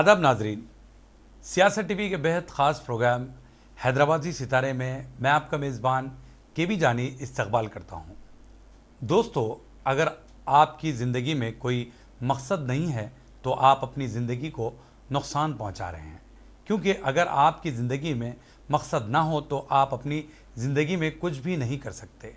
आदाब नाजरीन, सियासत टीवी के बेहद ख़ास प्रोग्राम हैदराबादी सितारे में मैं आपका मेज़बान केबी जानी इस्तकबाल करता हूँ। दोस्तों, अगर आपकी ज़िंदगी में कोई मकसद नहीं है तो आप अपनी ज़िंदगी को नुकसान पहुँचा रहे हैं, क्योंकि अगर आपकी ज़िंदगी में मकसद ना हो तो आप अपनी ज़िंदगी में कुछ भी नहीं कर सकते।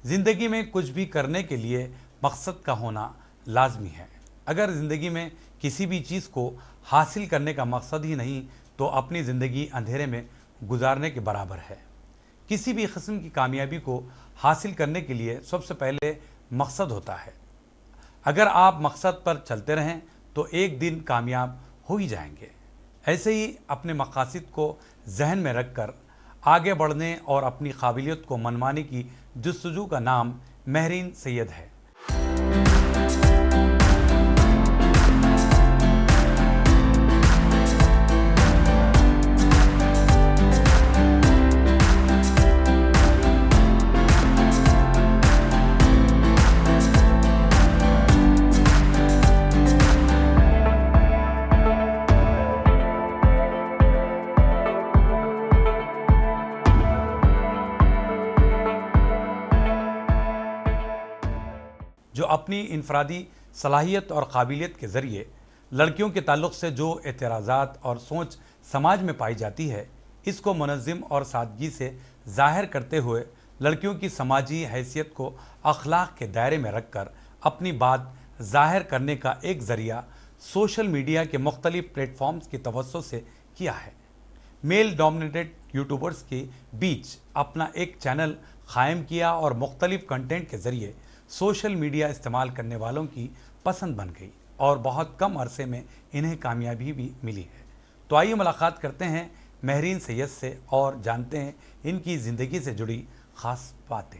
ज़िंदगी में कुछ भी करने के लिए मकसद का होना लाजमी है। अगर ज़िंदगी में किसी भी चीज़ को हासिल करने का मकसद ही नहीं तो अपनी ज़िंदगी अंधेरे में गुजारने के बराबर है। किसी भी किस्म की कामयाबी को हासिल करने के लिए सबसे पहले मकसद होता है। अगर आप मकसद पर चलते रहें तो एक दिन कामयाब हो ही जाएंगे। ऐसे ही अपने मकासद को जहन में रखकर आगे बढ़ने और अपनी काबिलियत को मनवाने की जुस्तजू का नाम महरीन सैयद है। जो अपनी इनफरादी सलाहियत और काबिलियत के ज़रिए लड़कियों के ताल्लुक़ से जो एतराज़ात और सोच समाज में पाई जाती है, इसको मुनज़्ज़म और सादगी से ज़ाहिर करते हुए लड़कियों की समाजी हैसियत को अखलाक के दायरे में रखकर अपनी बात ज़ाहिर करने का एक ज़रिया सोशल मीडिया के मुख्तलिफ़ प्लेटफॉर्म्स की तवज्जो से किया है। मेल डोमिनेटेड यूट्यूबर्स के बीच अपना एक चैनल क़ायम किया और मुख्तलिफ़ कंटेंट के ज़रिए सोशल मीडिया इस्तेमाल करने वालों की पसंद बन गई और बहुत कम अरसे में इन्हें कामयाबी भी मिली है। तो आइए मुलाकात करते हैं महरीन सैयद से और जानते हैं इनकी ज़िंदगी से जुड़ी ख़ास बातें।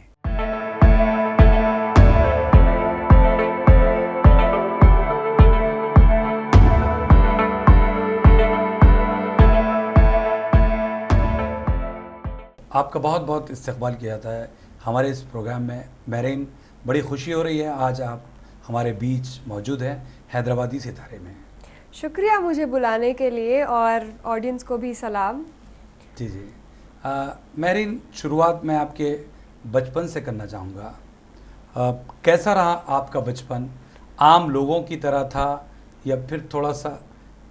आपका बहुत बहुत इस्तकबाल किया जाता है हमारे इस प्रोग्राम में। महरीन, बड़ी खुशी हो रही है आज आप हमारे बीच मौजूद हैं हैदराबादी सितारे में। शुक्रिया मुझे बुलाने के लिए और ऑडियंस को भी सलाम। जी जी। महरीन, शुरुआत मैं आपके बचपन से करना चाहूँगा। कैसा रहा आपका बचपन? आम लोगों की तरह था या फिर थोड़ा सा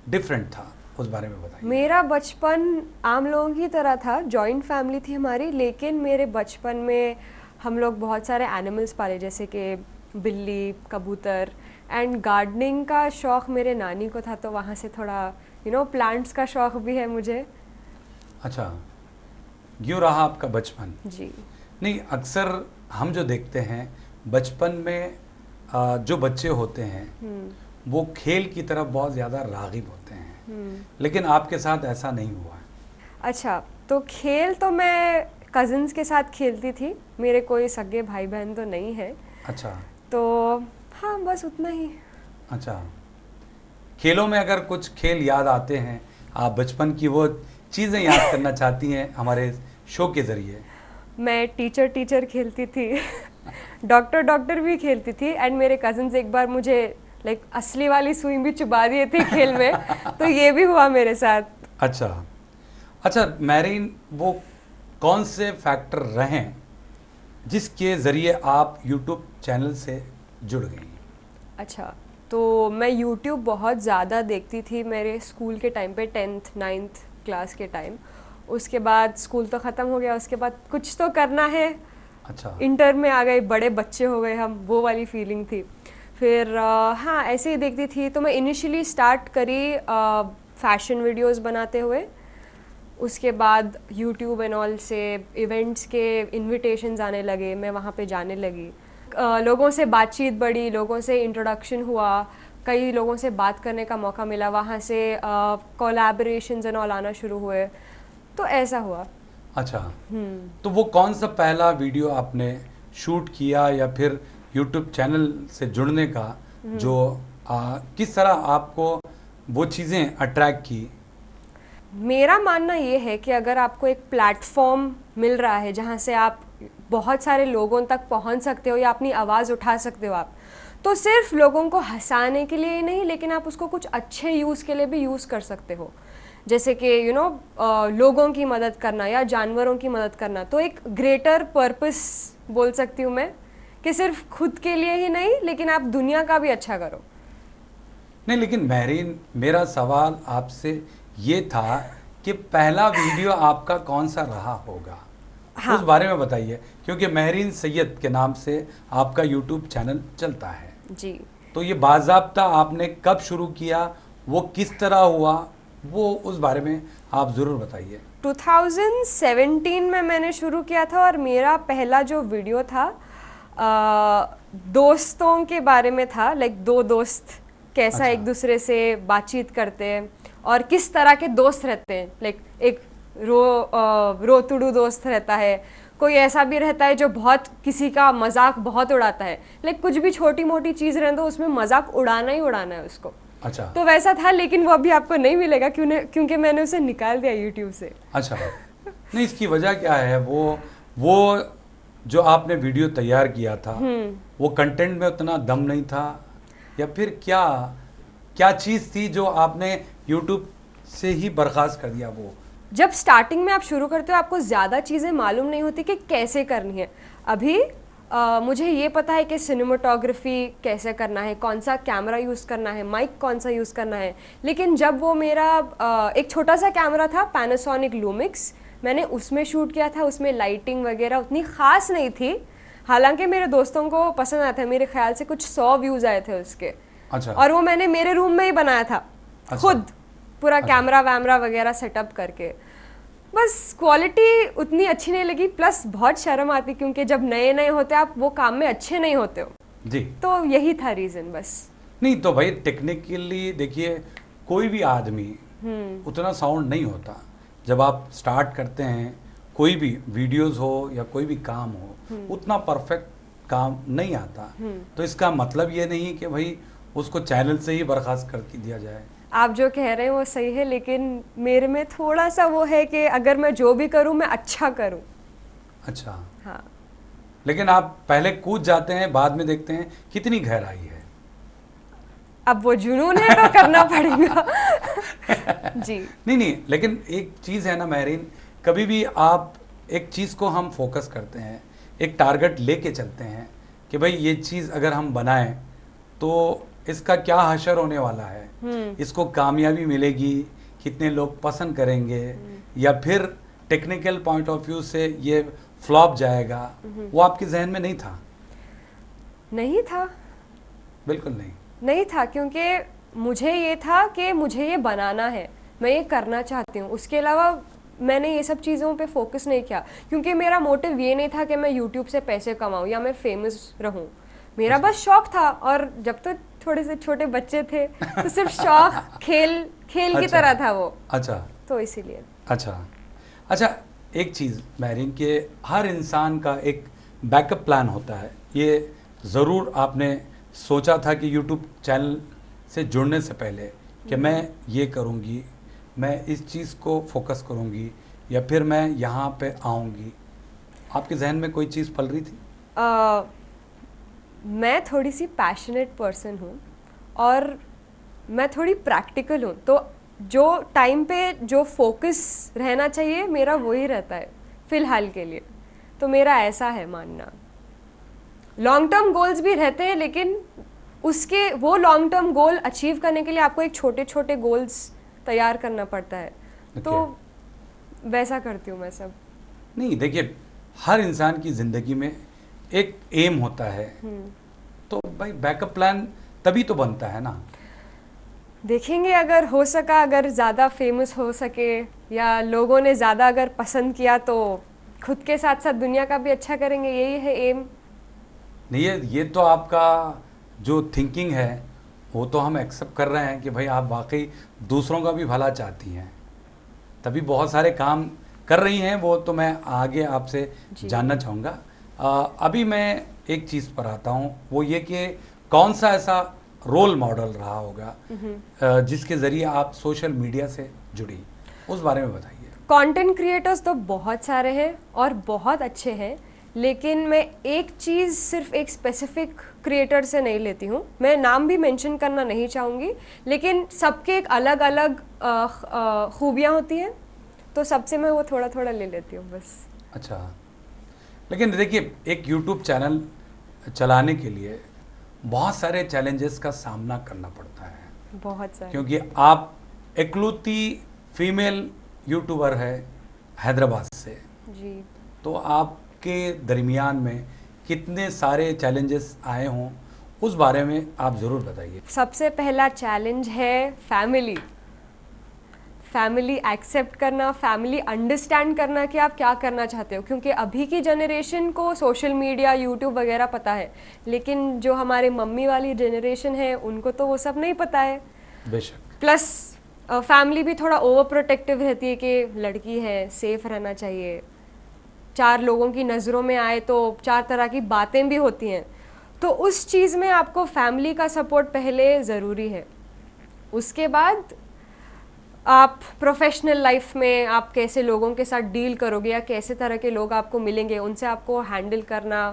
डिफरेंट था? उस बारे में बताइए। मेरा बचपन आम लोगों की तरह था। जॉइंट फैमिली थी हमारी, लेकिन मेरे बचपन में हम लोग बहुत सारे एनिमल्स पाले, जैसे कि बिल्ली, कबूतर, एंड गार्डनिंग का शौक़ मेरे नानी को था, तो वहाँ से थोड़ा प्लांट्स का शौक़ भी है मुझे। अच्छा, यूँ रहा आपका बचपन? जी नहीं, अक्सर हम जो देखते हैं बचपन में जो बच्चे होते हैं वो खेल की तरफ बहुत ज़्यादा राग़िब होते हैं, लेकिन आपके साथ ऐसा नहीं हुआ है। अच्छा, तो खेल तो मैं कज़न्स के साथ खेलती थी, मेरे कोई सगे भाई बहन तो नहीं है। अच्छा, तो हाँ, बस उतना ही। अच्छा, खेलों में अगर कुछ खेल याद आते हैं, आप बचपन की वो चीज़ें याद करना चाहती हैं हमारे शो के ज़रिए? मैं टीचर खेलती थी डॉक्टर भी खेलती थी, एंड मेरे कज़न्स एक बार मुझे असली वाली सुई भी चुबा दिए थे खेल में तो ये भी हुआ मेरे साथ। अच्छा महरीन, वो कौन से फैक्टर रहे जिसके ज़रिए आप यूट्यूब चैनल से जुड़ गई? अच्छा, तो मैं यूट्यूब बहुत ज़्यादा देखती थी मेरे स्कूल के टाइम पे, 10th 9th क्लास के टाइम। उसके बाद स्कूल तो ख़त्म हो गया, उसके बाद कुछ तो करना है। अच्छा, इंटर में आ गए, बड़े बच्चे हो गए हम, वो वाली फीलिंग थी। फिर हाँ, ऐसे ही देखती थी। तो मैं इनिशियली स्टार्ट करी फैशन वीडियोस बनाते हुए। उसके बाद यूट्यूब एंड ऑल से इवेंट्स के इनविटेशंस आने लगे, मैं वहाँ पे जाने लगी। लोगों से बातचीत बढ़ी, लोगों से इंट्रोडक्शन हुआ, कई लोगों से बात करने का मौका मिला, वहाँ से कोलैबोरेशंस एंड ऑल आना शुरू हुए, तो ऐसा हुआ। अच्छा, तो वो कौन सा पहला वीडियो आपने शूट किया या फिर यूट्यूब चैनल से जुड़ने का जो किस तरह आपको वो चीज़ें अट्रैक्ट की? मेरा मानना ये है कि अगर आपको एक प्लेटफॉर्म मिल रहा है जहाँ से आप बहुत सारे लोगों तक पहुँच सकते हो या अपनी आवाज़ उठा सकते हो आप, तो सिर्फ लोगों को हंसाने के लिए ही नहीं, लेकिन आप उसको कुछ अच्छे यूज़ के लिए भी यूज़ कर सकते हो, जैसे कि लोगों की मदद करना या जानवरों की मदद करना। तो एक ग्रेटर पर्पस बोल सकती हूँ मैं, कि सिर्फ खुद के लिए ही नहीं, लेकिन आप दुनिया का भी अच्छा करो। नहीं, लेकिन महरीन, मेरा सवाल आपसे ये था कि पहला वीडियो आपका कौन सा रहा होगा? हाँ। उस बारे में बताइए, क्योंकि महरीन सैयद के नाम से आपका यूट्यूब चैनल चलता है जी। तो ये बाज़ाब्ता आपने कब शुरू किया, वो किस तरह हुआ, वो उस बारे में आप ज़रूर बताइए। 2017 में मैंने शुरू किया था, और मेरा पहला जो वीडियो था दोस्तों के बारे में था। लाइक दो दोस्त कैसा एक दूसरे से बातचीत करते हैं और किस तरह के दोस्त रहते हैं। लाइक एक रोतुड़ू दोस्त रहता है, कोई ऐसा भी रहता है जो बहुत किसी का मजाक बहुत उड़ाता है। लाइक कुछ भी छोटी मोटी चीज़ रहे तो उसमें मजाक उड़ाना ही उड़ाना है उसको। अच्छा। तो वैसा था, लेकिन वो अभी आपको नहीं मिलेगा क्योंकि मैंने उसे निकाल दिया यूट्यूब से। अच्छा, नहीं, इसकी वजह क्या है? वो जो आपने वीडियो तैयार किया था वो कंटेंट में उतना दम नहीं था, या फिर क्या चीज़ थी जो आपने यूट्यूब से ही बर्खास्त कर दिया? वो जब स्टार्टिंग में आप शुरू करते हो आपको ज़्यादा चीज़ें मालूम नहीं होती कि कैसे करनी है। अभी मुझे ये पता है कि सिनेमाटोग्राफी कैसे करना है, कौन सा कैमरा यूज़ करना है, माइक कौन सा यूज़ करना है। लेकिन जब वो मेरा एक छोटा सा कैमरा था पैनासोनिक लूमिक्स, मैंने उसमें शूट किया था, उसमें लाइटिंग वगैरह उतनी ख़ास नहीं थी। हालांकि मेरे दोस्तों को पसंद आया था, मेरे ख्याल से कुछ 100 व्यूज़ आए थे उसके। अच्छा। और वो मैंने मेरे रूम में ही बनाया था। अच्छा। खुद पूरा कैमरा वैमरा वगैरह सेटअप करके। बस क्वालिटी उतनी अच्छी नहीं लगी, प्लस बहुत शर्म आती क्योंकि जब नए नए होते आप वो काम में अच्छे नहीं होते हो जी। तो यही था रीज़न बस। नहीं तो भाई टेक्निकली देखिए, कोई भी आदमी उतना साउंड नहीं होता। जब आप स्टार्ट करते हैं कोई भी वीडियोस हो या कोई भी काम हो, उतना परफेक्ट काम नहीं आता। तो इसका मतलब ये नहीं कि भाई उसको चैनल से ही बर्खास्त कर दिया जाए। आप जो कह रहे हैं वो सही है, लेकिन मेरे में थोड़ा सा वो है कि अगर मैं जो भी करूं मैं अच्छा करूं। अच्छा। हाँ। लेकिन आप पहले कूद जाते हैं, बाद में देखते हैं कितनी गहराई है। अब वो जुनून है तो करना पड़ेगा। जी। नहीं, लेकिन एक चीज़ है ना महरीन, कभी भी आप एक चीज़ को हम फोकस करते हैं, एक टारगेट लेके चलते हैं कि भाई ये चीज़ अगर हम बनाएं तो इसका क्या हशर होने वाला है, इसको कामयाबी मिलेगी, कितने लोग पसंद करेंगे, या फिर टेक्निकल पॉइंट ऑफ व्यू से ये फ्लॉप जाएगा, वो आपके जहन में नहीं था? नहीं था, बिल्कुल नहीं था, क्योंकि मुझे ये था कि मुझे ये बनाना है, मैं ये करना चाहती हूँ। उसके अलावा मैंने ये सब चीज़ों पे फोकस नहीं किया, क्योंकि मेरा मोटिव ये नहीं था कि मैं यूट्यूब से पैसे कमाऊँ या मैं फेमस रहूँ। मेरा बस शौक था, और जब तो थोड़े से छोटे बच्चे थे तो सिर्फ शौक खेल की तरह था वो। अच्छा। तो इसीलिए। अच्छा, एक चीज़ महरीन, के हर इंसान का एक बैकअप प्लान होता है। ये ज़रूर आपने सोचा था कि यूट्यूब चैनल से जुड़ने से पहले कि मैं ये करूँगी, मैं इस चीज़ को फोकस करूँगी, या फिर मैं यहाँ पे आऊँगी? आपके जहन में कोई चीज़ पल रही थी? मैं थोड़ी सी पैशनेट पर्सन हूँ और मैं थोड़ी प्रैक्टिकल हूँ, तो जो टाइम पे जो फोकस रहना चाहिए मेरा वही रहता है फ़िलहाल के लिए। तो मेरा ऐसा है मानना। लॉन्ग टर्म गोल्स भी रहते हैं, लेकिन उसके वो लॉन्ग टर्म गोल अचीव करने के लिए आपको एक छोटे छोटे गोल्स तैयार करना पड़ता है। तो वैसा करती हूँ मैं सब। नहीं, देखिए, हर इंसान की ज़िंदगी में एक एम होता है, तो भाई बैकअप प्लान तभी तो बनता है ना। देखेंगे, अगर हो सका, अगर ज़्यादा फेमस हो सके या लोगों ने ज़्यादा अगर पसंद किया तो खुद के साथ साथ दुनिया का भी अच्छा करेंगे, यही है एम। नहीं, ये तो आपका जो थिंकिंग है वो तो हम एक्सेप्ट कर रहे हैं कि भाई आप वाकई दूसरों का भी भला चाहती हैं, तभी बहुत सारे काम कर रही हैं। वो तो मैं आगे आपसे जानना चाहूँगा। अभी मैं एक चीज़ पर आता हूँ, वो ये कि कौन सा ऐसा रोल मॉडल रहा होगा जिसके ज़रिए आप सोशल मीडिया से जुड़ी, उस बारे में बताइए। कंटेंट क्रिएटर्स तो बहुत सारे हैं और बहुत अच्छे हैं, लेकिन मैं एक चीज़ सिर्फ एक स्पेसिफिक क्रिएटर से नहीं लेती हूँ। मैं नाम भी मेंशन करना नहीं चाहूँगी, लेकिन सबके एक अलग अलग खूबियाँ होती हैं, तो सबसे मैं वो थोड़ा थोड़ा ले लेती हूँ बस। अच्छा, लेकिन देखिए एक यूट्यूब चैनल चलाने के लिए बहुत सारे चैलेंजेस का सामना करना पड़ता है, बहुत सारे। क्योंकि आप इकलौती फीमेल यूट्यूबर है हैदराबाद से, जी। तो आपके दरमियान में कितने सारे चैलेंजेस आए हों, उस बारे में आप ज़रूर बताइए। सबसे पहला चैलेंज है फैमिली। फैमिली एक्सेप्ट करना, फैमिली अंडरस्टैंड करना कि आप क्या करना चाहते हो, क्योंकि अभी की जनरेशन को सोशल मीडिया, यूट्यूब वगैरह पता है, लेकिन जो हमारे मम्मी वाली जनरेशन है उनको तो वो सब नहीं पता है। बेशक। प्लस फैमिली भी थोड़ा ओवर प्रोटेक्टिव रहती है कि लड़की है, सेफ रहना चाहिए, चार लोगों की नज़रों में आए तो चार तरह की बातें भी होती हैं, तो उस चीज़ में आपको फैमिली का सपोर्ट पहले ज़रूरी है। उसके बाद आप प्रोफेशनल लाइफ में आप कैसे लोगों के साथ डील करोगे, या कैसे तरह के लोग आपको मिलेंगे, उनसे आपको हैंडल करना,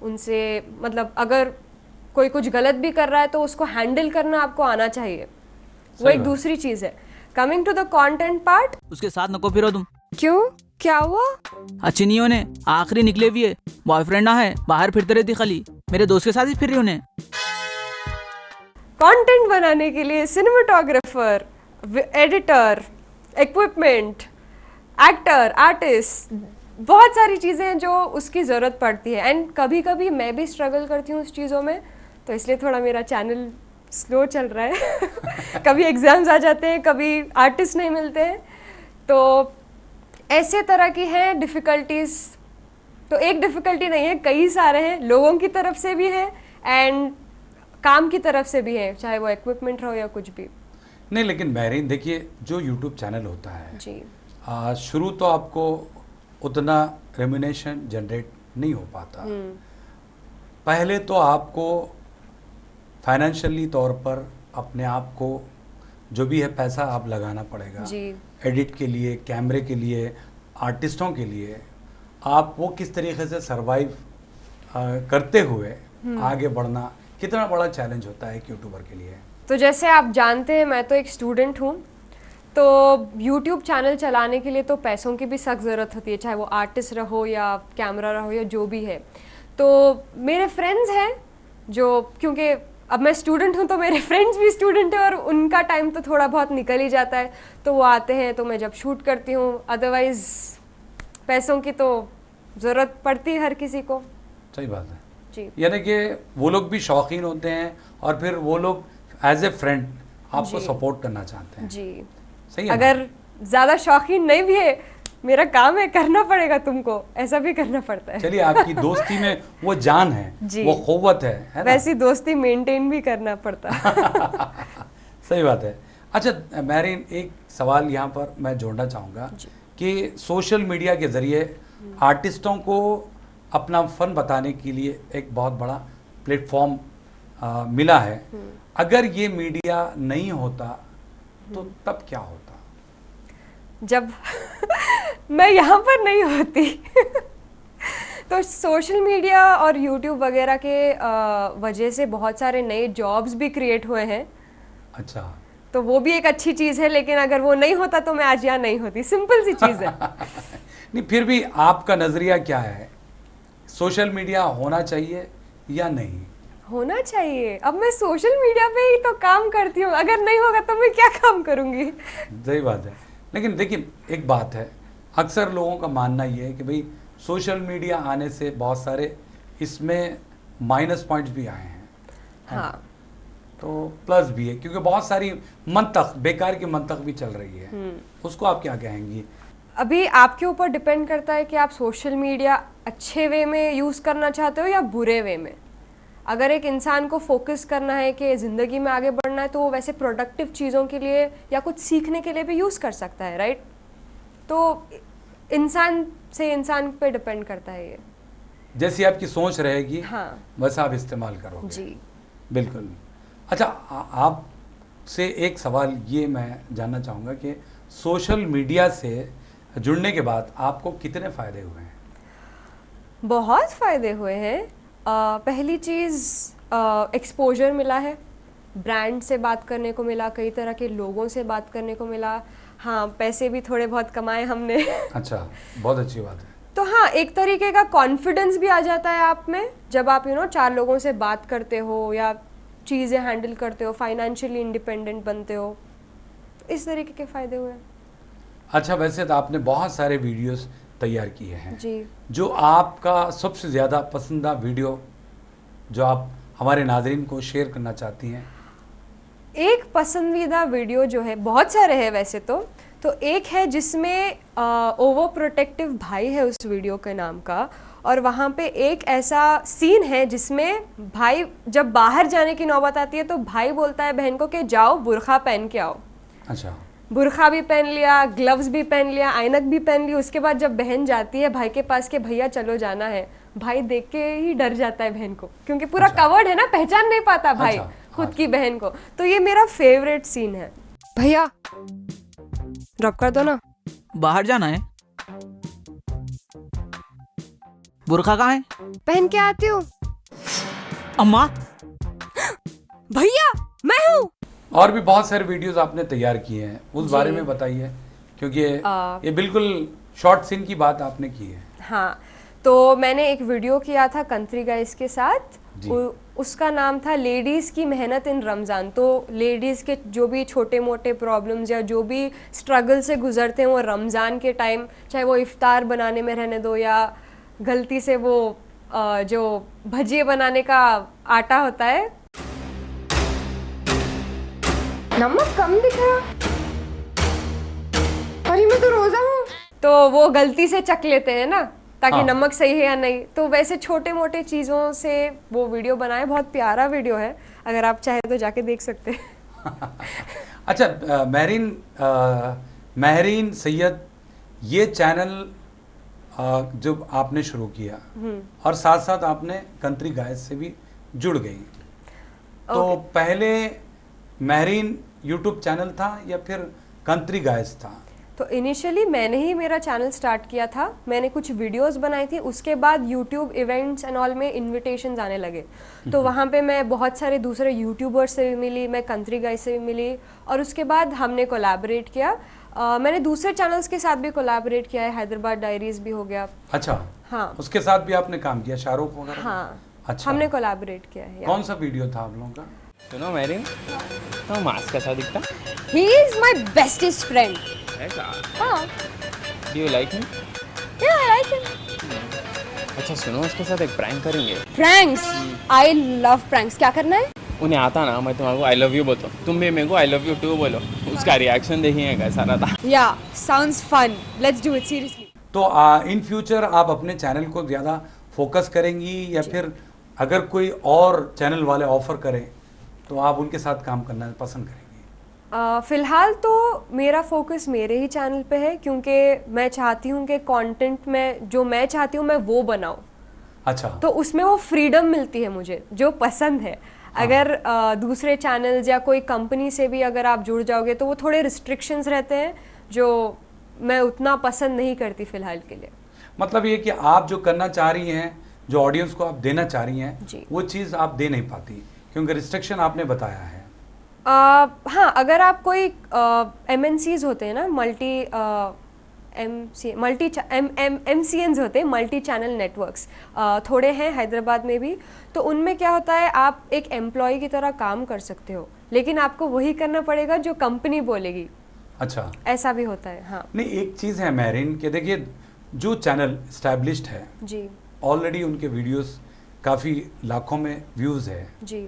उनसे मतलब अगर कोई कुछ गलत भी कर रहा है तो उसको हैंडल करना आपको आना चाहिए, वो एक दूसरी चीज़ है। Coming to the content part, उसके साथ नको फिरो तुम। क्यों, क्या हुआ? अच्छी नहीं होने, आखिरी निकले भी है, बॉयफ्रेंड ना है, बाहर फिरते रहती खाली, मेरे दोस्त के साथ ही फिर रही उन्हें। कंटेंट बनाने के लिए cinematographer, editor, equipment, actor, artist, बहुत सारी चीज़ें हैं जो उसकी ज़रूरत पड़ती है। एंड कभी कभी मैं भी स्ट्रगल करती हूँ उस चीज़ों में, तो इसलिए थोड़ा मेरा चैनल स्लो चल रहा है। कभी एग्ज़ाम्स आ जाते हैं, कभी आर्टिस्ट नहीं मिलते हैं, तो ऐसे तरह की हैं डिफ़िकल्टीज़। तो एक डिफ़िकल्टी नहीं है, कई सारे हैं, लोगों की तरफ से भी है एंड काम की तरफ से भी है, चाहे वो इक्विपमेंट हो या कुछ भी। नहीं, लेकिन महरीन देखिए, जो यूट्यूब चैनल होता है जी। शुरू तो आपको उतना रेम्यूनेशन जनरेट नहीं हो पाता। पहले तो आपको फाइनेंशियली तौर पर अपने आप को जो भी है पैसा आप लगाना पड़ेगा जी। एडिट के लिए, कैमरे के लिए, आर्टिस्टों के लिए। आप वो किस तरीके से सरवाइव करते हुए आगे बढ़ना कितना बड़ा चैलेंज होता है एक यूट्यूबर के लिए। तो जैसे आप जानते हैं, मैं तो एक स्टूडेंट हूँ, तो यूट्यूब चैनल चलाने के लिए तो पैसों की भी सख्त ज़रूरत होती है, चाहे वो आर्टिस्ट रहो या कैमरा रहो या जो भी है। तो मेरे फ्रेंड्स हैं जो, क्योंकि अब मैं स्टूडेंट हूँ तो मेरे फ्रेंड्स भी स्टूडेंट हैं और उनका टाइम तो थोड़ा बहुत निकल ही जाता है, तो वो आते हैं तो मैं जब शूट करती हूँ, अदरवाइज़ पैसों की तो ज़रूरत पड़ती है हर किसी को। सही बात है जी। यानी कि वो लोग भी शौकीन होते हैं और फिर वो लोग एज ए फ्रेंड आपको जी। सपोर्ट करना चाहते हैं। जी। सही है। अगर ज़्यादा शौकीन नहीं भी है, मेरा काम है, करना पड़ेगा तुमको, ऐसा भी करना पड़ता है। चलिए, आपकी दोस्ती में वो जान है, जी। वो क़ुव्वत है ना? वैसी दोस्ती मेंटेन भी करना पड़ता है। सही बात है। अच्छा महरीन, एक सवाल यहाँ पर मैं जोड़ना चाहूँगा कि सोशल मीडिया के ज़रिए आर्टिस्टों को अपना फ़न बताने के लिए एक बहुत बड़ा प्लेटफॉर्म मिला है। अगर ये मीडिया नहीं होता तो तब क्या होता? जब मैं यहाँ पर नहीं होती तो सोशल मीडिया और यूट्यूब वगैरह के वजह से बहुत सारे नए जॉब्स भी क्रिएट हुए हैं। अच्छा, तो वो भी एक अच्छी चीज़ है, लेकिन अगर वो नहीं होता तो मैं आज यहाँ नहीं होती, सिंपल सी चीज़ है। नहीं, फिर भी आपका नज़रिया क्या है, सोशल मीडिया होना चाहिए या नहीं? होना चाहिए। अब मैं सोशल मीडिया पे ही तो काम करती हूँ, अगर नहीं होगा तो मैं क्या काम करूँगी? सही बात है। लेकिन देखिए, एक बात है, अक्सर लोगों का मानना ये है कि भाई सोशल मीडिया आने से बहुत सारे इसमें माइनस पॉइंट्स भी आए हैं। हाँ। तो प्लस भी है, क्योंकि बहुत सारी मंतक, बेकार की मंतक भी चल रही है। उसको आप क्या कहेंगी? अभी आपके ऊपर डिपेंड करता है कि आप सोशल मीडिया अच्छे वे में यूज़ करना चाहते हो या बुरे वे में। अगर एक इंसान को फोकस करना है कि ज़िंदगी में आगे बढ़ना है, तो वो वैसे प्रोडक्टिव चीज़ों के लिए या कुछ सीखने के लिए भी यूज़ कर सकता है, राइट? तो इंसान से इंसान पे डिपेंड करता है ये। जैसी आपकी सोच रहेगी, हाँ। वैसा आप इस्तेमाल करोगे। जी। बिल्कुल। अच्छा, आपसे एक सवाल ये मैं जानना चाहूँगा कि सोशल मीडिया से जुड़ने के बाद आपको कितने फ़ायदे हुए हैं? बहुत फ़ायदे हुए हैं। पहली चीज़ एक्सपोजर मिला है, ब्रांड से बात करने को मिला, कई तरह के लोगों से बात करने को मिला। हाँ, पैसे भी थोड़े बहुत कमाए हमने। अच्छा, बहुत अच्छी बात है। तो हाँ, एक तरीके का कॉन्फिडेंस भी आ जाता है आप में जब आप 4 लोगों से बात करते हो या चीज़ें हैंडल करते हो, फाइनेंशियली इंडिपेंडेंट बनते हो। इस तरीके के फ़ायदे हुए हैं। अच्छा, वैसे तो आपने बहुत सारे वीडियोस तैयार किए हैं जी। जो आपका सबसे ज़्यादा पसंदीदा वीडियो जो आप हमारे नाज़रीन को शेयर करना चाहती हैं? एक पसंदीदा वीडियो जो है, बहुत सारे हैं वैसे तो एक है जिसमें ओवर प्रोटेक्टिव भाई है उस वीडियो के नाम का, और वहाँ पे एक ऐसा सीन है जिसमें भाई जब बाहर जाने की नौबत आती है तो भाई बोलता है बहन को कि जाओ बुर्खा पहन के आओ। अच्छा। बुर्खा भी पहन लिया, ग्लव्स भी पहन लिया, ऐनक भी पहन ली। उसके बाद जब बहन जाती है भाई के पास के भैया चलो जाना है, भाई देख के ही डर जाता है बहन को, क्योंकि पूरा कवर्ड है ना, पहचान नहीं पाता भाई खुद की बहन को। तो ये मेरा फेवरेट सीन है। भैया ड्रॉप कर दो ना। बाहर जाना है। बुर्खा कहाँ है? पहन के आती हूँ। अम्मा। भैया मैं हूँ। और भी बहुत सारे वीडियोस आपने तैयार किए हैं, उस बारे में बताइए, क्योंकि ये बिल्कुल शॉर्ट सीन की बात आपने की है। हाँ, तो मैंने एक वीडियो किया था कंट्री गाइस के साथ। उसका नाम था लेडीज़ की मेहनत इन रमज़ान। तो लेडीज़ के जो भी छोटे मोटे प्रॉब्लम्स या जो भी स्ट्रगल से गुजरते हैं वो रमज़ान के टाइम, चाहे वो इफ्तार बनाने में रहने दो या गलती से वो जो भजिए बनाने का आटा होता है, नमक कम दिख रहा, अरे मैं तो रोजा हूँ, तो वो गलती से चख लेते हैं ना ताकि नमक सही है या नहीं। तो वैसे छोटे मोटे चीज़ों से वो वीडियो बनाए। बहुत प्यारा वीडियो है, अगर आप चाहे तो जाके देख सकते हैं। अच्छा, महरीन सैयद, ये चैनल जब आपने शुरू किया और साथ साथ आपने कंट्री गाइस से भी जुड़ गई, तो पहले महरीन यूट्यूब चैनल था या फिर कंट्री गाइस था? तो इनिशियली मैंने ही मेरा चैनल स्टार्ट किया था, मैंने कुछ वीडियोस बनाई थी। उसके बाद यूट्यूब इवेंट्स एंड ऑल में इनविटेशंस आने लगे, तो वहाँ पे मैं बहुत सारे दूसरे यूट्यूबर्स से भी मिली, मैं कंट्री गाइस से भी मिली, और उसके बाद हमने कोलैबोरेट किया। मैंने दूसरे चैनल्स के साथ भी कोलैबोरेट किया है, हैदराबाद डायरीज भी हो गया। अच्छा, हाँ, उसके साथ भी आपने काम किया, शाहरुख वगैरह? हाँ, अच्छा, हमने कोलैबोरेट किया है। कौन सा वीडियो था आप लोगों का? सुनो मैरिन, तो मास्क कैसा दिखता? He is my bestest friend. ऐसा? हाँ। Do you like him? Yeah, I like him. अच्छा सुनो, उसके साथ एक प्रैंक करेंगे। Pranks. I love pranks. क्या करना है? उन्हें आता ना, मैं तुम्हारे को आई लव यू बोलता हूँ, तुम भी मेरे को आई लव यू टू बोलो, उसका रिएक्शन देखिए कैसा रहता। Yeah, sounds fun. Let's do it seriously. तो इन फ्यूचर आप अपने चैनल को ज़्यादा फोकस करेंगी या फिर अगर कोई और चैनल वाले ऑफर करें तो आप उनके साथ काम करना पसंद करेंगी? फ़िलहाल तो मेरा फोकस मेरे ही चैनल पे है, क्योंकि मैं चाहती हूँ कि कंटेंट में जो मैं चाहती हूँ मैं वो बनाऊँ। अच्छा, तो उसमें वो फ्रीडम मिलती है मुझे जो पसंद है। अगर दूसरे चैनल्स या कोई कंपनी से भी अगर आप जुड़ जाओगे तो वो थोड़े रिस्ट्रिक्शंस रहते हैं जो मैं उतना पसंद नहीं करती फ़िलहाल के लिए। मतलब ये कि आप जो करना चाह रही हैं, जो ऑडियंस को आप देना चाह रही हैं, वो चीज़ आप दे नहीं पाती क्योंकि रिस्ट्रिक्शन आपने बताया है। हाँ, अगर आप कोई MNCs होते हैं ना, MCNs होते हैं, मल्टी चैनल नेटवर्क्स, थोड़े हैं हैदराबाद में भी, तो उनमें क्या होता है आप एक एम्प्लॉय की तरह काम कर सकते हो, लेकिन आपको वही करना पड़ेगा जो कंपनी बोलेगी। अच्छा, ऐसा भी होता है। हाँ नहीं, एक चीज़ है महरीन कि देखिए जो चैनल एस्टैब्लिश्ड है जी, ऑलरेडी उनके वीडियोस काफ़ी लाखों में व्यूज़ है जी,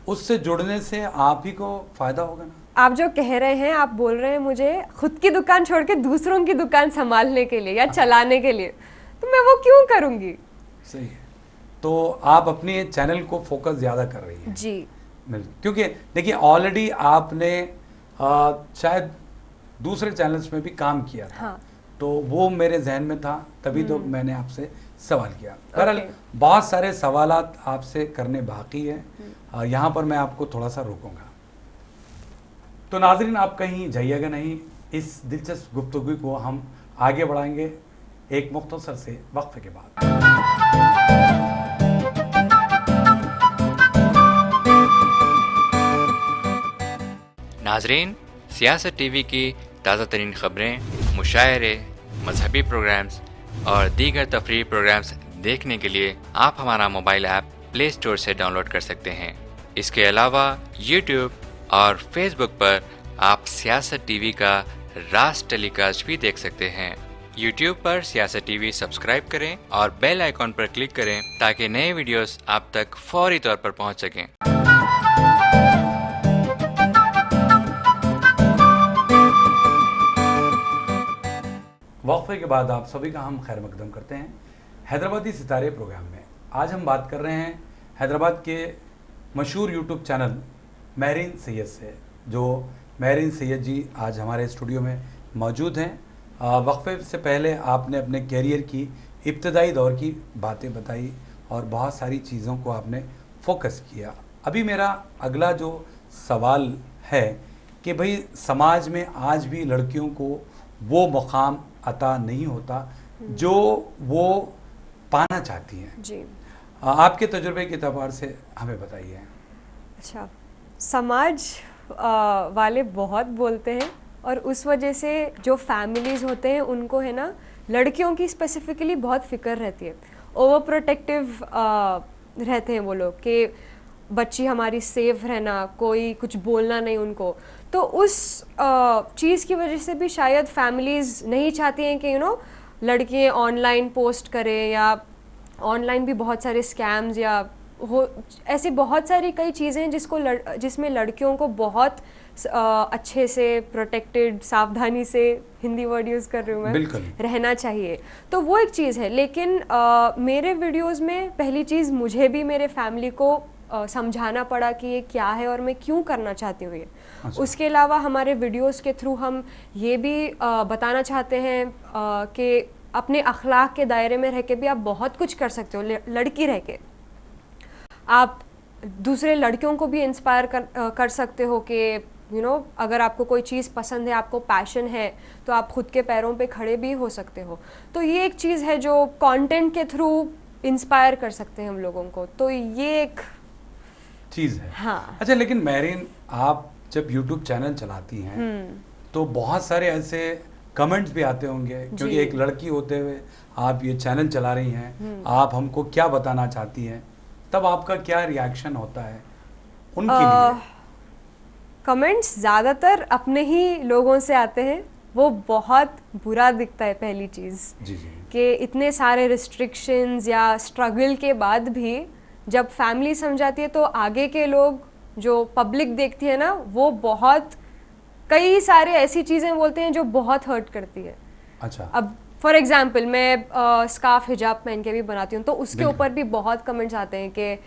उससे जुड़ने से आप ही को फ़ायदा होगा ना? आप जो कह रहे हैं, आप बोल रहे हैं मुझे खुद की दुकान छोड़ के दूसरों की दुकान संभालने के लिए या चलाने के लिए, तो मैं वो क्यों करूँगी? सही है, तो आप अपने चैनल को फोकस ज़्यादा कर रही हैं जी, क्योंकि देखिए ऑलरेडी आपने शायद दूसरे चैनल्स में भी काम किया था। हाँ, तो वो मेरे जहन में था, तभी तो मैंने आपसे सवाल किया। बहरहाल बहुत सारे सवालात आपसे करने बाकी है, यहाँ पर मैं आपको थोड़ा सा रोकूंगा। तो नाजरीन, आप कहीं जाइएगा नहीं, इस दिलचस्प गुफ्तगू को हम आगे बढ़ाएंगे एक मुख्तसर से वक्फे के बाद। नाजरीन, सियासत टीवी की ताज़ा तरीन ख़बरें, मुशायरे, मजहबी प्रोग्राम्स और दीगर तफरीही प्रोग्राम्स देखने के लिए आप हमारा मोबाइल ऐप प्ले स्टोर से डाउनलोड कर सकते हैं। इसके अलावा यूट्यूब और फेसबुक पर आप सियासत टीवी का रास टेलीकास्ट भी देख सकते हैं। यूट्यूब पर सियासत टीवी सब्सक्राइब करें और बेल आइकॉन पर क्लिक करें ताकि नए वीडियोस आप तक फौरी तौर पर पहुंच सकें। वक्फे के बाद आप सभी का हम खैर मकदम करते हैं हैदराबादी सितारे प्रोग्राम में। आज हम बात कर रहे हैं हैदराबाद के मशहूर यूट्यूब चैनल महरीन सैयद से, जो महरीन सैयद जी आज हमारे स्टूडियो में मौजूद हैं। वक्फे से पहले आपने अपने कैरियर की इब्तदाई दौर की बातें बताई और बहुत सारी चीज़ों को आपने फोकस किया। अभी मेरा अगला जो सवाल है कि भाई समाज में आज भी लड़कियों को वो मुकाम अता नहीं होता जो वो पाना चाहती हैं। जी। आपके तजुर्बे के एतबार से हमें बताइए। अच्छा, समाज वाले बहुत बोलते हैं और उस वजह से जो फैमिलीज़ होते हैं उनको है ना लड़कियों की स्पेसिफिकली बहुत फिक्र रहती है, ओवर प्रोटेक्टिव रहते हैं वो लोग कि बच्ची हमारी सेफ रहना, कोई कुछ बोलना नहीं उनको। तो उस चीज़ की वजह से भी शायद फैमिलीज़ नहीं चाहती हैं कि लड़कियाँ ऑनलाइन पोस्ट करें, या ऑनलाइन भी बहुत सारे स्कैम्स या हो ऐसी बहुत सारी कई चीज़ें हैं जिसमें लड़कियों को बहुत अच्छे से प्रोटेक्टेड, सावधानी से, हिंदी वर्ड यूज़ कर रही हूँ मैं, रहना चाहिए। तो वो एक चीज़ है। लेकिन मेरे वीडियोस में पहली चीज़ मुझे भी मेरे फैमिली को समझाना पड़ा कि ये क्या है और मैं क्यों करना चाहती हूँ ये। अच्छा। उसके अलावा हमारे वीडियोस के थ्रू हम ये भी बताना चाहते हैं कि अपने अखलाक के दायरे में रह के भी आप बहुत कुछ कर सकते हो। लड़की रह के आप दूसरे लड़कियों को भी इंस्पायर कर सकते हो कि अगर आपको कोई चीज़ पसंद है, आपको पैशन है, तो आप खुद के पैरों पे खड़े भी हो सकते हो। तो ये एक चीज़ है जो कंटेंट के थ्रू इंस्पायर कर सकते हैं हम लोगों को। तो ये एक चीज़ है। हाँ। अच्छा, लेकिन महरीन, आप जब यूट्यूब चैनल चलाती हैं तो बहुत सारे ऐसे कमेंट्स भी आते होंगे, क्योंकि एक लड़की होते हुए आप ये चैनल चला रही हैं, आप हमको क्या बताना चाहती हैं, तब आपका क्या रिएक्शन होता है उनके लिए? कमेंट्स ज़्यादातर अपने ही लोगों से आते हैं, वो बहुत बुरा दिखता है पहली चीज़। जी जी। कि इतने सारे रिस्ट्रिक्शंस या स्ट्रगल के बाद भी जब फैमिली समझाती है तो आगे के लोग जो पब्लिक देखती है ना, वो बहुत कई सारे ऐसी चीज़ें बोलते हैं जो बहुत हर्ट करती है। अच्छा। अब फॉर एग्जाम्पल मैं स्कार्फ हिजाब पहन के भी बनाती हूँ, तो उसके ऊपर भी बहुत कमेंट्स आते हैं कि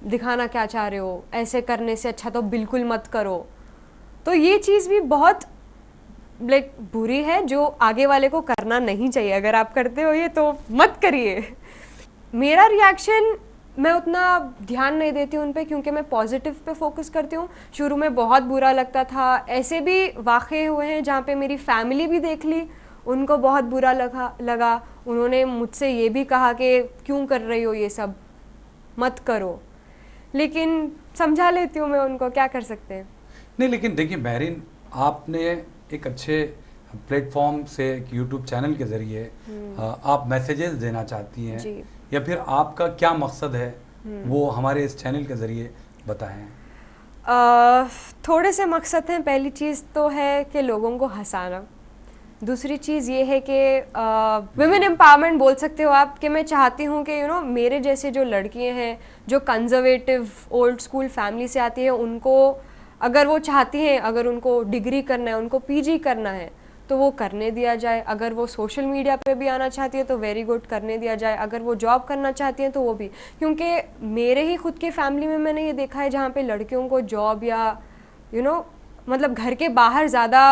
दिखाना क्या चाह रहे हो, ऐसे करने से अच्छा तो बिल्कुल मत करो। तो ये चीज़ भी बहुत बुरी है, जो आगे वाले को करना नहीं चाहिए। अगर आप करते हो ये तो मत करिए। मेरा रिएक्शन, मैं उतना ध्यान नहीं देती हूँ उन पे, क्योंकि मैं पॉजिटिव पे फोकस करती हूँ। शुरू में बहुत बुरा लगता था, ऐसे भी वाक़े हुए हैं जहाँ पे मेरी फैमिली भी देख ली, उनको बहुत बुरा लगा। उन्होंने मुझसे ये भी कहा कि क्यों कर रही हो ये सब, मत करो। लेकिन समझा लेती हूँ मैं उनको, क्या कर सकते हैं। नहीं, लेकिन देखिए महरीन, आपने एक अच्छे प्लेटफॉर्म से यूट्यूब चैनल के ज़रिए आप मैसेजेस देना चाहती हैं जी। या फिर आपका क्या मकसद है वो हमारे इस चैनल के ज़रिए बताएं। थोड़े से मकसद हैं। पहली चीज़ तो है कि लोगों को हंसाना। दूसरी चीज़ ये है कि वुमेन एम्पावरमेंट बोल सकते हो आप, कि मैं चाहती हूँ कि मेरे जैसे जो लड़कियाँ हैं जो कंजर्वेटिव ओल्ड स्कूल फैमिली से आती हैं, उनको अगर वो चाहती हैं, अगर उनको डिग्री करना है, उनको पीजी करना है, तो वो करने दिया जाए। अगर वो सोशल मीडिया पे भी आना चाहती है तो वेरी गुड, करने दिया जाए। अगर वो जॉब करना चाहती हैं तो वो भी, क्योंकि मेरे ही खुद के फैमिली में मैंने ये देखा है जहाँ पे लड़कियों को जॉब या मतलब घर के बाहर ज़्यादा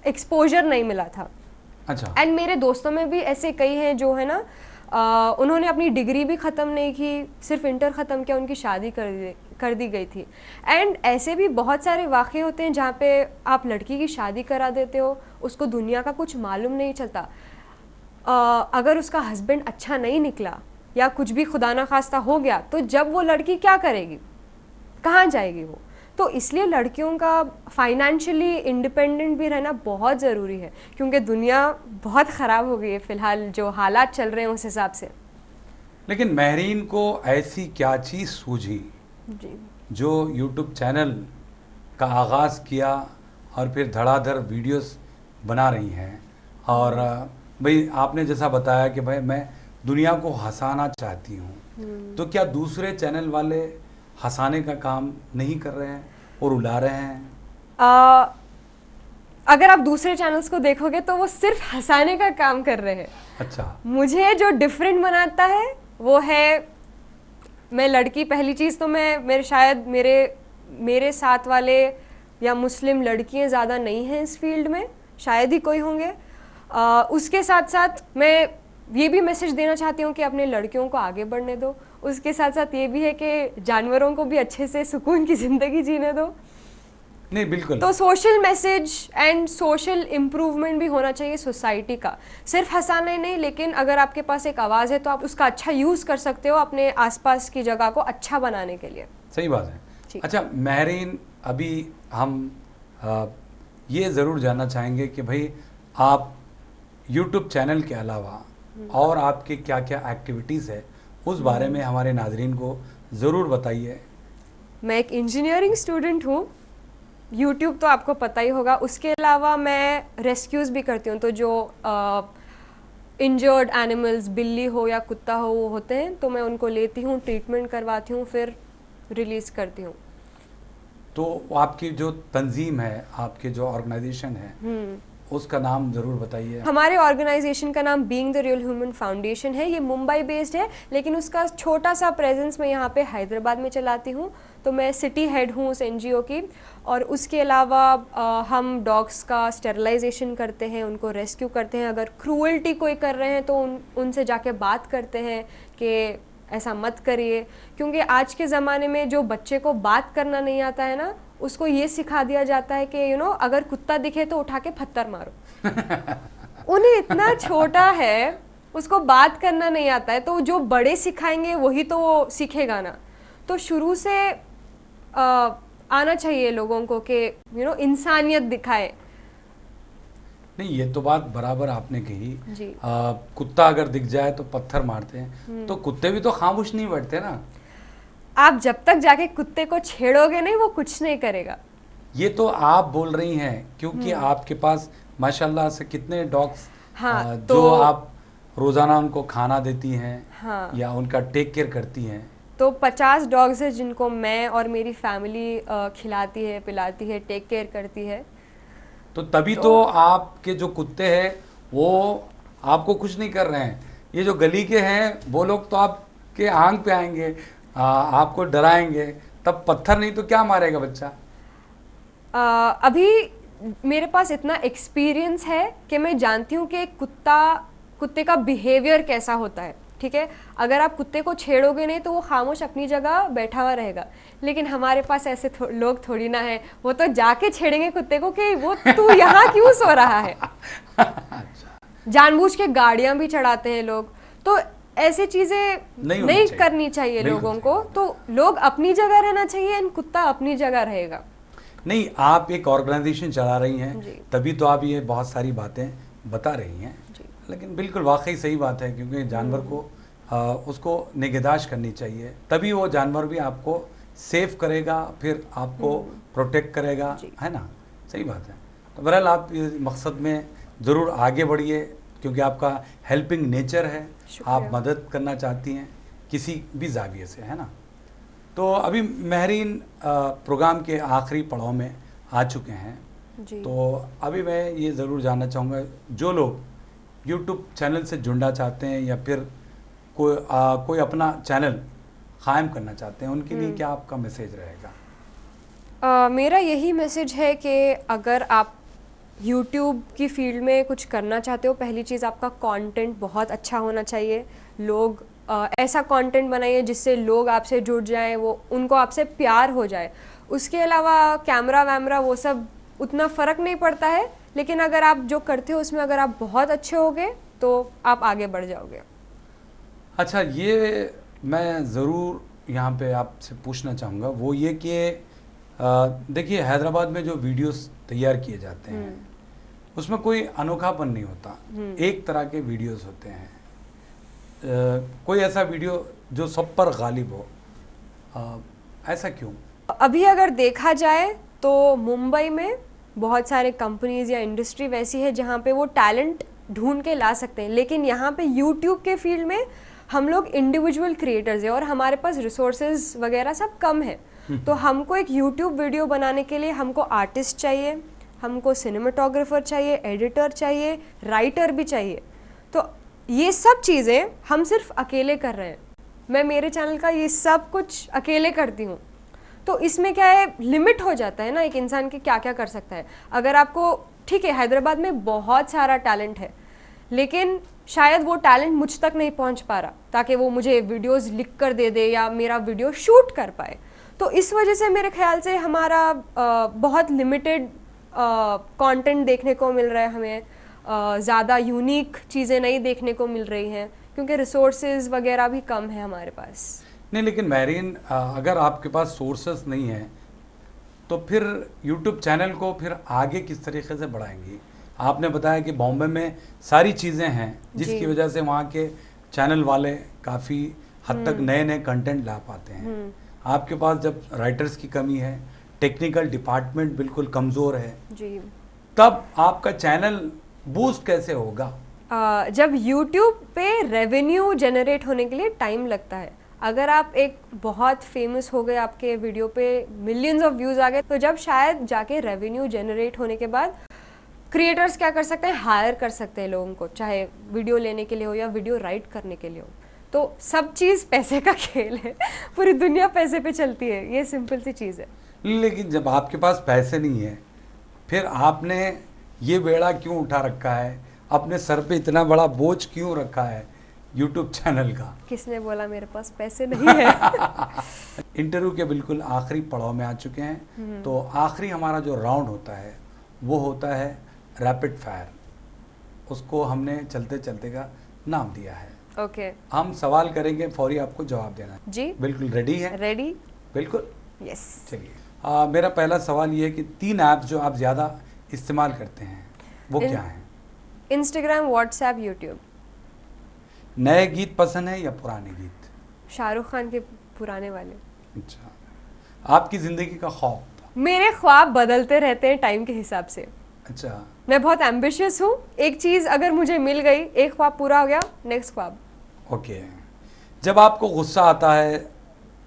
एक्सपोजर नहीं मिला था। अच्छा। एंड मेरे दोस्तों में भी ऐसे कई हैं जो है ना, उन्होंने अपनी डिग्री भी ख़त्म नहीं की, सिर्फ इंटर ख़त्म किया, उनकी शादी कर दी गई थी। एंड ऐसे भी बहुत सारे वाक़े होते हैं जहाँ पे आप लड़की की शादी करा देते हो, उसको दुनिया का कुछ मालूम नहीं चलता। अगर उसका हस्बैंड अच्छा नहीं निकला या कुछ भी खुदा ना खास्ता हो गया तो जब वो लड़की क्या करेगी, कहाँ जाएगी वो। तो इसलिए लड़कियों का फाइनेंशियली इंडिपेंडेंट भी रहना बहुत ज़रूरी है, क्योंकि दुनिया बहुत ख़राब हो गई है फ़िलहाल, जो हालात चल रहे हैं उस हिसाब से। लेकिन महरीन को ऐसी क्या चीज़ सूझी जी, जो यूट्यूब चैनल का आगाज़ किया और फिर धड़ाधड़ वीडियोस बना रही हैं। और भाई आपने जैसा बताया कि भाई मैं दुनिया को हंसाना चाहती हूँ, तो क्या दूसरे चैनल वाले हंसाने का काम नहीं कर रहे हैं और उड़ा रहे हैं? अगर आप दूसरे चैनल्स को देखोगे तो वो सिर्फ हंसाने का काम कर रहे हैं। अच्छा, मुझे जो डिफरेंट बनाता है वो है, मैं लड़की, पहली चीज़ तो मैं शायद मेरे साथ वाले या मुस्लिम लड़कियां ज़्यादा नहीं हैं इस फील्ड में, शायद ही कोई होंगे। उसके साथ साथ मैं ये भी मैसेज देना चाहती हूँ कि अपने लड़कियों को आगे बढ़ने दो। उसके साथ साथ ये भी है कि जानवरों को भी अच्छे से सुकून की ज़िंदगी जीने दो। नहीं बिल्कुल। तो social message and social improvement भी होना चाहिए सोसाइटी का, सिर्फ हंसाना ही नहीं, लेकिन अगर आपके पास एक आवाज़ है तो आप उसका अच्छा यूज़ कर सकते हो अपने आसपास की जगह को अच्छा बनाने के लिए। सही बात है। अच्छा महरीन, अभी हम ये ज़रूर जानना चाहेंगे कि भाई आप यूट्यूब चैनल के अलावा और आपके क्या क्या एक्टिविटीज़ है, उस बारे में हमारे नाजरीन को ज़रूर बताइए। मैं एक इंजीनियरिंग स्टूडेंट हूँ, यूट्यूब तो आपको पता ही होगा। उसके अलावा मैं रेस्क्यूज़ भी करती हूँ, तो जो इंजर्ड एनिमल्स, बिल्ली हो या कुत्ता हो, वो होते हैं तो मैं उनको लेती हूँ, ट्रीटमेंट करवाती हूँ, फिर रिलीज़ करती हूँ। तो आपकी जो तंजीम है, आपके जो ऑर्गेनाइजेशन है, उसका नाम ज़रूर बताइए। हमारे ऑर्गेनाइजेशन का नाम being the real human foundation है। ये मुंबई बेस्ड है, लेकिन उसका छोटा सा प्रेजेंस मैं यहाँ पे हैदराबाद में चलाती हूँ। तो मैं सिटी हेड हूँ उस एनजीओ की। और उसके अलावा हम डॉग्स का स्टेरलाइजेशन करते हैं, उनको रेस्क्यू करते हैं। अगर क्रूअल्टी कोई कर रहे हैं तो उनसे जाके बात करते हैं कि ऐसा मत करिए, क्योंकि आज के ज़माने में जो बच्चे को बात करना नहीं आता है ना, उसको ये सिखा दिया जाता है कि अगर कुत्ता दिखे तो उठा के पत्थर मारो। उन्हें इतना छोटा है, उसको बात करना नहीं आता है, तो जो बड़े सिखाएंगे वही तो वो सीखेगा ना। तो शुरू से आना चाहिए लोगों को कि इंसानियत दिखाए। नहीं, ये तो बात बराबर आपने कही जी। कुत्ता अगर दिख जाए तो पत्थर मारते हैं, तो कुत्ते भी तो खामोश नहीं बैठते ना। आप जब तक जाके कुत्ते को छेड़ोगे नहीं, वो कुछ नहीं करेगा। ये तो आप बोल रही हैं क्योंकि आपके पास माशाल्लाह से कितने डॉग्स, हाँ, जो आप रोजाना उनको खाना देती हैं, हाँ, या उनका टेक केयर करती हैं। तो 50 डॉग्स हैं जिनको मैं और मेरी फैमिली खिलाती है, पिलाती है, टेक केयर करती है। तो तभी तो आपके जो कुत्ते हैं वो आपको कुछ नहीं कर रहे हैं। ये जो गली के हैं वो लोग तो आपके आंग पे आएंगे, आपको डराएंगे, तब पत्थर नहीं तो क्या मारेगा बच्चा। अभी मेरे पास इतना एक्सपीरियंस है कि मैं जानती हूँ कि कुत्ते का बिहेवियर कैसा होता है। ठीक है, अगर आप कुत्ते को छेड़ोगे नहीं तो वो खामोश अपनी जगह बैठा हुआ रहेगा। लेकिन हमारे पास ऐसे लोग थोड़ी ना है, वो तो जाके छेड़ेंगे कुत्ते को कि वो तू यहाँ क्यों सो रहा है। जानबूझ के गाड़ियाँ भी चढ़ाते हैं लोग। तो ऐसी चीजें नहीं करनी चाहिए लोगों को। तो लोग अपनी जगह रहना चाहिए एंड कुत्ता अपनी जगह रहेगा। नहीं, आप एक ऑर्गेनाइजेशन चला रही हैं, तभी तो आप ये बहुत सारी बातें बता रही हैं। लेकिन बिल्कुल वाकई सही बात है, क्योंकि जानवर को उसको निगहदाश्त करनी चाहिए, तभी वो जानवर भी आपको सेफ करेगा, फिर आपको प्रोटेक्ट करेगा, है ना। सही बात है। तो बहरहाल आप इस मकसद में ज़रूर आगे बढ़िए, क्योंकि आपका हेल्पिंग नेचर है, आप मदद करना चाहती हैं किसी भी जाविये से, है ना। तो अभी महरीन प्रोग्राम के आखिरी पड़ाव में आ चुके हैं जी। तो अभी मैं ये ज़रूर जानना चाहूँगा, जो लोग यूट्यूब चैनल से जुड़ना चाहते हैं या फिर कोई अपना चैनल कायम करना चाहते हैं, उनके लिए क्या आपका मैसेज रहेगा? मेरा यही मैसेज है कि अगर आप यूट्यूब की फील्ड में कुछ करना चाहते हो, पहली चीज़ आपका कंटेंट बहुत अच्छा होना चाहिए। लोग ऐसा कंटेंट बनाइए जिससे लोग आपसे जुड़ जाएं, वो उनको आपसे प्यार हो जाए। उसके अलावा कैमरा वैमरा वो सब उतना फ़र्क नहीं पड़ता है, लेकिन अगर आप जो करते हो उसमें अगर आप बहुत अच्छे होगे तो आप आगे बढ़ जाओगे। अच्छा, ये मैं ज़रूर यहाँ पे आपसे पूछना चाहूँगा, वो ये कि देखिए हैदराबाद में जो वीडियोस तैयार किए जाते हैं उसमें कोई अनोखापन नहीं होता, एक तरह के वीडियोस होते हैं। कोई ऐसा वीडियो जो सब पर गालिब हो, ऐसा क्यों? अभी अगर देखा जाए तो मुंबई में बहुत सारे कंपनीज या इंडस्ट्री वैसी है जहाँ पे वो टैलेंट ढूंढ के ला सकते हैं, लेकिन यहाँ पे यूट्यूब के फील्ड में हम लोग इंडिविजुअल क्रिएटर्स हैं और हमारे पास रिसोर्सेज वगैरह सब कम है। तो हमको एक यूट्यूब वीडियो बनाने के लिए हमको आर्टिस्ट चाहिए, हमको सिनेमाटोग्राफर चाहिए, एडिटर चाहिए, राइटर भी चाहिए। तो ये सब चीज़ें हम सिर्फ अकेले कर रहे हैं। मैं मेरे चैनल का ये सब कुछ अकेले करती हूँ, तो इसमें क्या है, लिमिट हो जाता है ना एक इंसान के क्या क्या कर सकता है। अगर आपको, ठीक है हैदराबाद में बहुत सारा टैलेंट है, लेकिन शायद वो टैलेंट मुझ तक नहीं पहुंच पा रहा ताकि वो मुझे वीडियोस लिख कर दे दे या मेरा वीडियो शूट कर पाए। तो इस वजह से मेरे ख्याल से हमारा बहुत लिमिटेड कंटेंट देखने को मिल रहा है हमें, ज़्यादा यूनिक चीज़ें नहीं देखने को मिल रही हैं क्योंकि रिसोर्सेज वगैरह भी कम है हमारे पास। नहीं, लेकिन महरीन, अगर आपके पास सोर्सेस नहीं है तो फिर यूट्यूब चैनल को फिर आगे किस तरीके से बढ़ाएंगी? आपने बताया कि बॉम्बे में सारी चीज़ें हैं जिसकी वजह से वहाँ के चैनल वाले काफ़ी हद तक नए नए कंटेंट ला पाते हैं। आपके पास जब राइटर्स की कमी है, टेक्निकल डिपार्टमेंट बिल्कुल कमज़ोर है जी, तब आपका चैनल बूस्ट कैसे होगा? जब YouTube पे रेवेन्यू जनरेट होने के लिए टाइम लगता है। अगर आप एक बहुत फेमस हो गए, आपके वीडियो पे मिलियंस ऑफ व्यूज़ आ गए, तो जब शायद जाके रेवेन्यू जनरेट होने के बाद क्रिएटर्स क्या कर सकते हैं, हायर कर सकते हैं लोगों को, चाहे वीडियो लेने के लिए हो या वीडियो राइट करने के लिए हो। तो सब चीज़ पैसे का खेल है, पूरी दुनिया पैसे पे चलती है, ये सिंपल सी चीज़ है। लेकिन जब आपके पास पैसे नहीं है, फिर आपने ये बेड़ा क्यों उठा रखा है, अपने सर पे इतना बड़ा बोझ क्यों रखा है यूट्यूब चैनल का? किसने बोला मेरे पास पैसे नहीं है? इंटरव्यू के बिल्कुल आखिरी पड़ाव में आ चुके हैं, तो आखिरी हमारा जो राउंड होता है वो होता है रैपिड फायर। उसको हमने चलते चलते का नाम दिया है। ओके, हम सवाल करेंगे, फौरी आपको जवाब देना है। जी बिल्कुल रेडी है? रेडी, बिल्कुल, यस। चलिए, मेरा पहला सवाल ये है कि 3 ऐप्स जो आप ज़्यादा इस्तेमाल करते हैं वो क्या हैं? Instagram, WhatsApp, YouTube. नए गीत पसंद है या पुराने गीत? शाहरुख खान के पुराने वाले। अच्छा, आपकी ज़िंदगी का ख्वाब? मेरे ख्वाब बदलते रहते हैं टाइम के हिसाब से। अच्छा, मैं बहुत एम्बिशियस हूँ, एक चीज़ अगर मुझे मिल गई, एक ख्वाब पूरा हो गया, नेक्स्ट ख्वाब। ओके। जब आपको गुस्सा आता है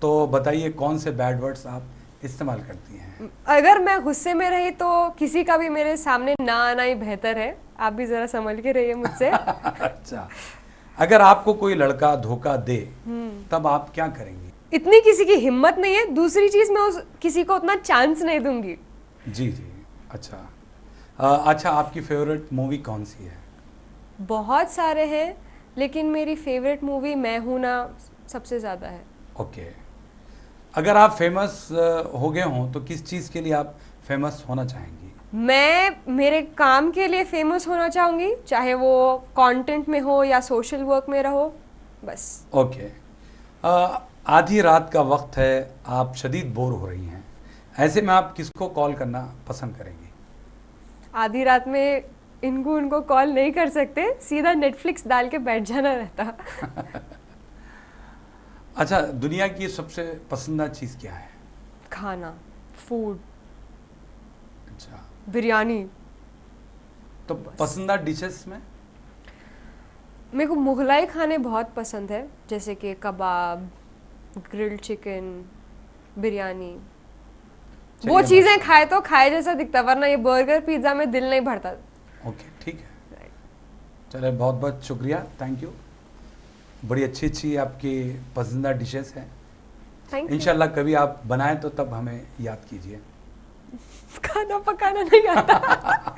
तो बताइए कौन से बैड वर्ड्स आप इस्तेमाल करती हैं? अगर मैं गुस्से में रही तो किसी का भी मेरे सामने ना आना ही बेहतर है। आप भी ज़रा संभल के रहिए मुझसे। अच्छा, अगर आपको कोई लड़का धोखा दे तब आप क्या करेंगी? इतनी किसी की हिम्मत नहीं है। दूसरी चीज़, मैं उस किसी को उतना चांस नहीं दूंगी। जी जी, अच्छा। अच्छा, आपकी फेवरेट मूवी कौन सी है? बहुत सारे हैं, लेकिन मेरी फेवरेट मूवी मैं हूं ना सबसे ज़्यादा है। ओके। अगर आप फेमस हो गए हों तो किस चीज़ के लिए आप फेमस होना चाहेंगी? मैं मेरे काम के लिए फेमस होना चाहूँगी, चाहे वो कंटेंट में हो या सोशल वर्क में रहो, बस। ओके। आधी रात का वक्त है, आप शदीद बोर हो रही हैं, ऐसे में आप किसको कॉल करना पसंद करेंगी? आधी रात में उनको कॉल नहीं कर सकते, सीधा नेटफ्लिक्स डाल के बैठ जाना रहता। अच्छा, दुनिया की सबसे पसंदीदा चीज़ क्या है? खाना, फूड। अच्छा, बिरयानी। तो पसंदीदा डिशेस में? मेरे को मुगलाई खाने बहुत पसंद है, जैसे कि कबाब, ग्रिल्ड चिकन, बिरयानी। वो चीज़ें खाए तो खाए जैसा दिखता, वरना ये बर्गर पिज्ज़ा में दिल नहीं भरता। ओके, ठीक है। चलिए, बहुत बहुत शुक्रिया, थैंक यू। बड़ी अच्छी अच्छी आपकी पसंदीदा डिशेस हैं। Thank you. इंशाल्लाह कभी आप बनाएं तो तब हमें याद कीजिए। खाना पकाना नहीं आता।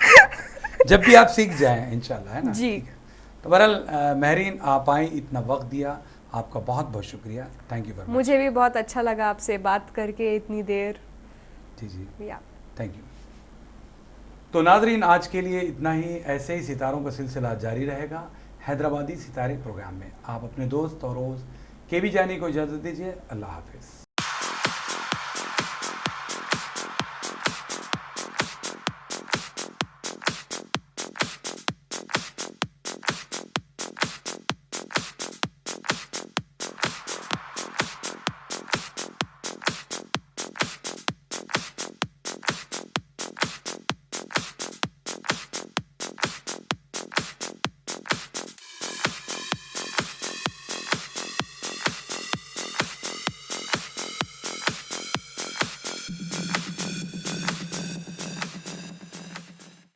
जब भी आप सीख जाएं इंशाल्लाह, है ना? जी। ठीक है। तो बहरहाल महरीन, आप आई, इतना वक्त दिया, आपका बहुत बहुत शुक्रिया, थैंक यू वेरी मच। मुझे भी बहुत अच्छा लगा आपसे बात करके इतनी देर। जी जी, या थैंक यू। तो नाजरीन, आज के लिए इतना ही। ऐसे ही सितारों का सिलसिला जारी रहेगा। हैदराबादी सितारे प्रोग्राम में। आप अपने दोस्त और रोज़ के बी जानी को इजाज़त दीजिए। अल्लाह हाफिज़।